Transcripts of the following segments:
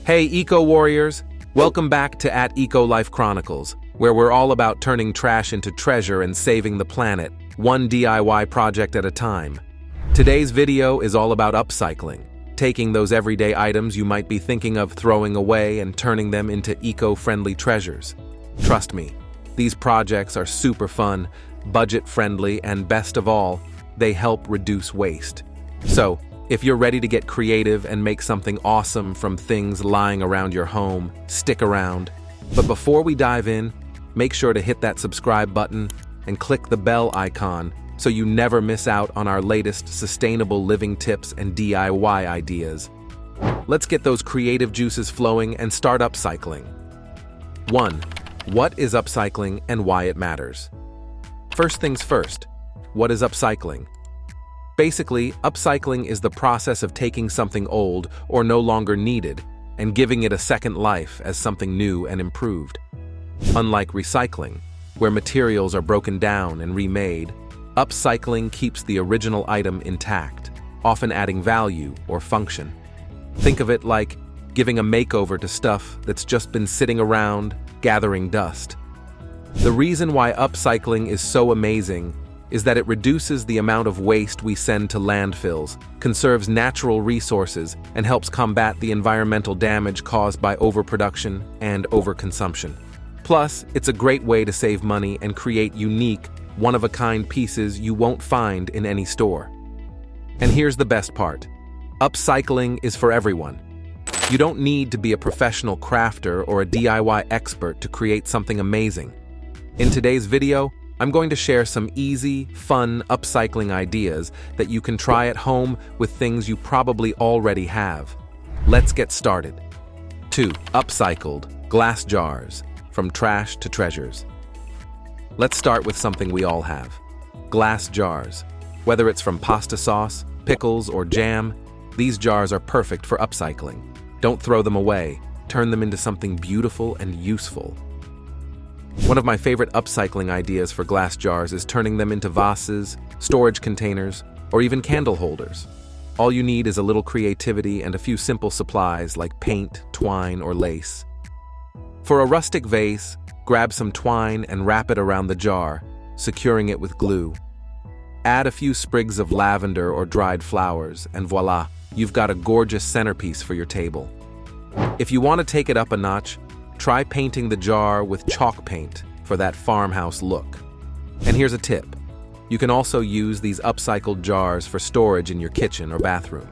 Hey, Eco Warriors! Welcome back to @EcoLife Chronicles, where we're all about turning trash into treasure and saving the planet, one DIY project at a time. Today's video is all about upcycling, taking those everyday items you might be thinking of throwing away and turning them into eco-friendly treasures. Trust me, these projects are super fun, budget-friendly, and best of all, they help reduce waste. So, if you're ready to get creative and make something awesome from things lying around your home, stick around. But before we dive in, make sure to hit that subscribe button and click the bell icon so you never miss out on our latest sustainable living tips and DIY ideas. Let's get those creative juices flowing and start upcycling. 1. What is upcycling and why it matters? First things first, what is upcycling? Basically, upcycling is the process of taking something old or no longer needed and giving it a second life as something new and improved. Unlike recycling, where materials are broken down and remade, upcycling keeps the original item intact, often adding value or function. Think of it like giving a makeover to stuff that's just been sitting around, gathering dust. The reason why upcycling is so amazing is that it reduces the amount of waste we send to landfills, conserves natural resources, and helps combat the environmental damage caused by overproduction and overconsumption. Plus, it's a great way to save money and create unique, one-of-a-kind pieces you won't find in any store. And here's the best part. Upcycling is for everyone. You don't need to be a professional crafter or a DIY expert to create something amazing. In today's video, I'm going to share some easy, fun upcycling ideas that you can try at home with things you probably already have. Let's get started. 2. Upcycled glass jars, from trash to treasures. Let's start with something we all have. Glass jars. Whether it's from pasta sauce, pickles, or jam, these jars are perfect for upcycling. Don't throw them away. Turn them into something beautiful and useful. One of my favorite upcycling ideas for glass jars is turning them into vases, storage containers, or even candle holders. All you need is a little creativity and a few simple supplies like paint, twine, or lace. For a rustic vase, grab some twine and wrap it around the jar, securing it with glue. Add a few sprigs of lavender or dried flowers, and voila, you've got a gorgeous centerpiece for your table. If you want to take it up a notch, try painting the jar with chalk paint for that farmhouse look. And here's a tip. You can also use these upcycled jars for storage in your kitchen or bathroom.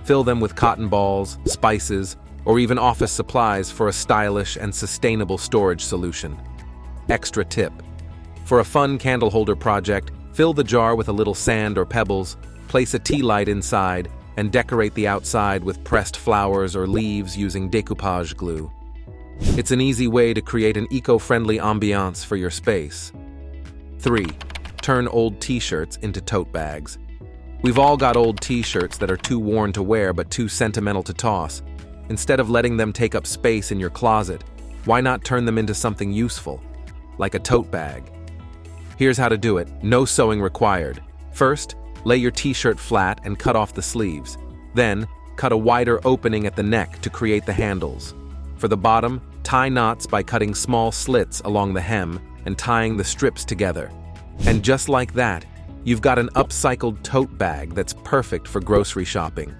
Fill them with cotton balls, spices, or even office supplies for a stylish and sustainable storage solution. Extra tip. For a fun candle holder project, fill the jar with a little sand or pebbles, place a tea light inside, and decorate the outside with pressed flowers or leaves using decoupage glue. It's an easy way to create an eco-friendly ambiance for your space. 3. Turn old T-shirts into tote bags. We've all got old T-shirts that are too worn to wear but too sentimental to toss. Instead of letting them take up space in your closet, why not turn them into something useful, like a tote bag? Here's how to do it. No sewing required. First, lay your T-shirt flat and cut off the sleeves. Then, cut a wider opening at the neck to create the handles. For the bottom, tie knots by cutting small slits along the hem and tying the strips together. And just like that, you've got an upcycled tote bag that's perfect for grocery shopping,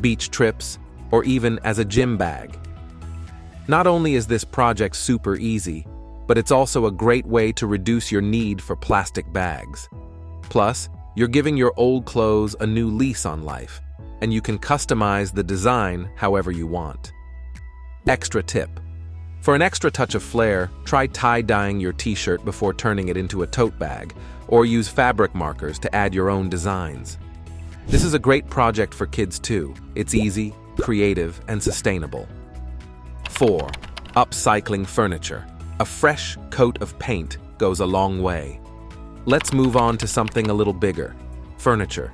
beach trips, or even as a gym bag. Not only is this project super easy, but it's also a great way to reduce your need for plastic bags. Plus, you're giving your old clothes a new lease on life, and you can customize the design however you want. Extra tip. For an extra touch of flair, try tie-dyeing your T-shirt before turning it into a tote bag, or use fabric markers to add your own designs. This is a great project for kids too. It's easy, creative, and sustainable. 4. Upcycling furniture. A fresh coat of paint goes a long way. Let's move on to something a little bigger. Furniture.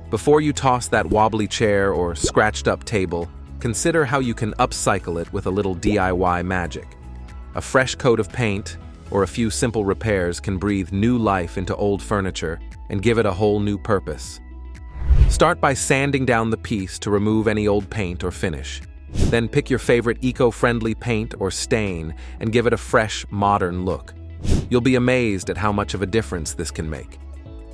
Before you toss that wobbly chair or scratched-up table, consider how you can upcycle it with a little DIY magic. A fresh coat of paint or a few simple repairs can breathe new life into old furniture and give it a whole new purpose. Start by sanding down the piece to remove any old paint or finish. Then pick your favorite eco-friendly paint or stain and give it a fresh, modern look. You'll be amazed at how much of a difference this can make.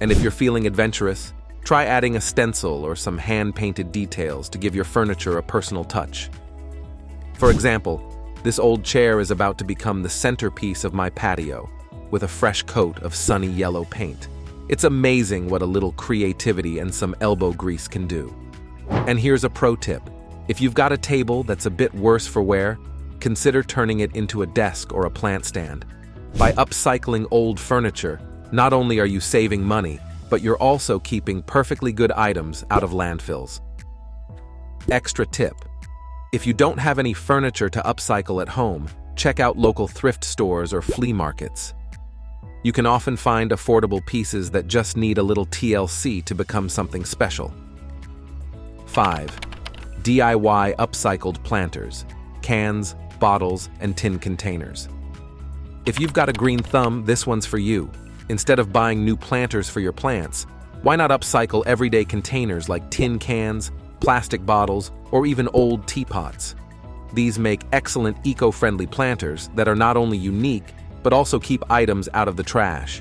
And if you're feeling adventurous, try adding a stencil or some hand-painted details to give your furniture a personal touch. For example, this old chair is about to become the centerpiece of my patio, with a fresh coat of sunny yellow paint. It's amazing what a little creativity and some elbow grease can do. And here's a pro tip. If you've got a table that's a bit worse for wear, consider turning it into a desk or a plant stand. By upcycling old furniture, not only are you saving money, but you're also keeping perfectly good items out of landfills. Extra tip. If you don't have any furniture to upcycle at home, check out local thrift stores or flea markets. You can often find affordable pieces that just need a little TLC to become something special. 5. DIY upcycled planters, cans, bottles, and tin containers. If you've got a green thumb, this one's for you. Instead of buying new planters for your plants, why not upcycle everyday containers like tin cans, plastic bottles, or even old teapots? These make excellent eco-friendly planters that are not only unique, but also keep items out of the trash.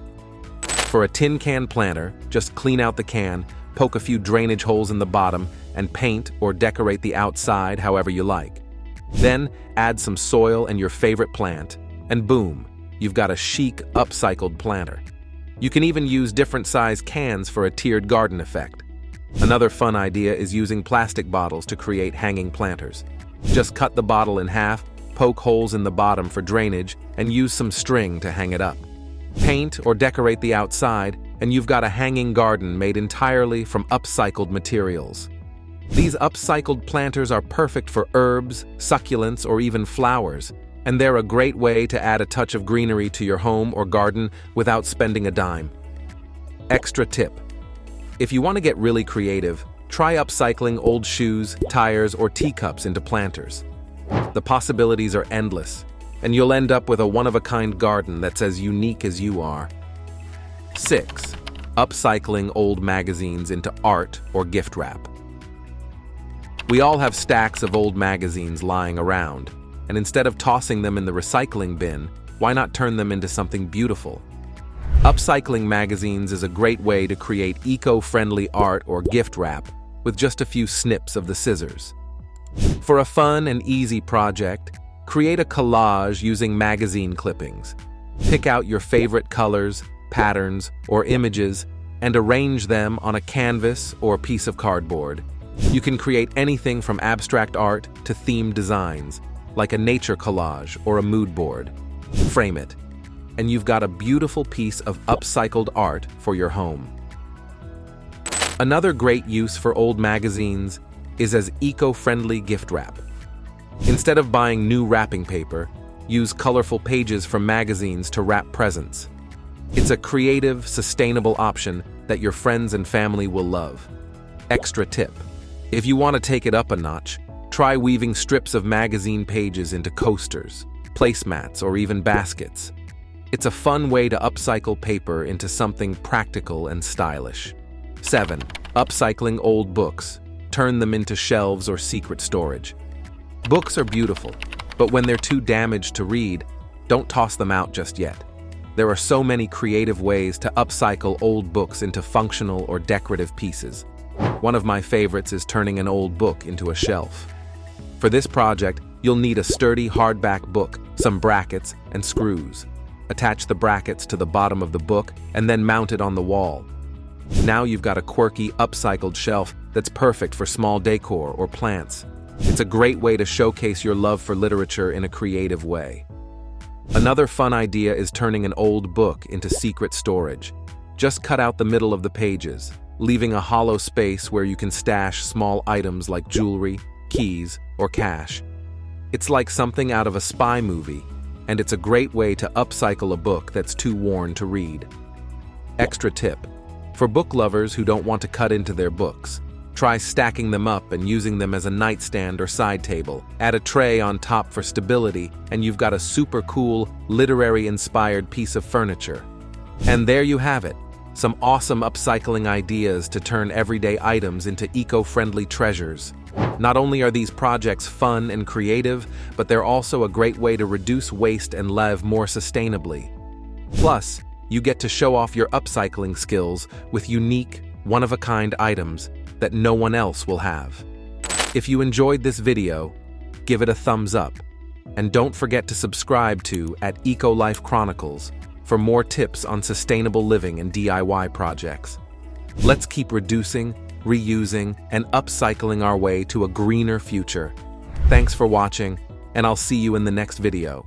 For a tin can planter, just clean out the can, poke a few drainage holes in the bottom, and paint or decorate the outside however you like. Then add some soil and your favorite plant, and boom, you've got a chic, upcycled planter. You can even use different size cans for a tiered garden effect. Another fun idea is using plastic bottles to create hanging planters. Just cut the bottle in half, poke holes in the bottom for drainage, and use some string to hang it up. Paint or decorate the outside, and you've got a hanging garden made entirely from upcycled materials. These upcycled planters are perfect for herbs, succulents, or even flowers, and they're a great way to add a touch of greenery to your home or garden without spending a dime. Extra tip. If you want to get really creative, try upcycling old shoes, tires, or teacups into planters. The possibilities are endless, and you'll end up with a one-of-a-kind garden that's as unique as you are. 6. Upcycling old magazines into art or gift wrap. We all have stacks of old magazines lying around, and instead of tossing them in the recycling bin, why not turn them into something beautiful? Upcycling magazines is a great way to create eco-friendly art or gift wrap with just a few snips of the scissors. For a fun and easy project, create a collage using magazine clippings. Pick out your favorite colors, patterns, or images and arrange them on a canvas or piece of cardboard. You can create anything from abstract art to themed designs, like a nature collage or a mood board. Frame it, and you've got a beautiful piece of upcycled art for your home. Another great use for old magazines is as eco-friendly gift wrap. Instead of buying new wrapping paper, use colorful pages from magazines to wrap presents. It's a creative, sustainable option that your friends and family will love. Extra tip. If you want to take it up a notch, try weaving strips of magazine pages into coasters, placemats, or even baskets. It's a fun way to upcycle paper into something practical and stylish. 7. Upcycling old books. Turn them into shelves or secret storage. Books are beautiful, but when they're too damaged to read, don't toss them out just yet. There are so many creative ways to upcycle old books into functional or decorative pieces. One of my favorites is turning an old book into a shelf. For this project, you'll need a sturdy hardback book, some brackets, and screws. Attach the brackets to the bottom of the book and then mount it on the wall. Now you've got a quirky, upcycled shelf that's perfect for small decor or plants. It's a great way to showcase your love for literature in a creative way. Another fun idea is turning an old book into secret storage. Just cut out the middle of the pages, leaving a hollow space where you can stash small items like jewelry, keys, or cash. It's like something out of a spy movie, and it's a great way to upcycle a book that's too worn to read. Extra tip. For book lovers who don't want to cut into their books, try stacking them up and using them as a nightstand or side table. Add a tray on top for stability, and you've got a super cool, literary-inspired piece of furniture. And there you have it. Some awesome upcycling ideas to turn everyday items into eco-friendly treasures. Not only are these projects fun and creative, but they're also a great way to reduce waste and live more sustainably. Plus, you get to show off your upcycling skills with unique, one-of-a-kind items that no one else will have. If you enjoyed this video, give it a thumbs up, and don't forget to subscribe to Eco Life Chronicles for more tips on sustainable living and DIY projects. Let's keep reducing, reusing, and upcycling our way to a greener future. Thanks for watching, and I'll see you in the next video.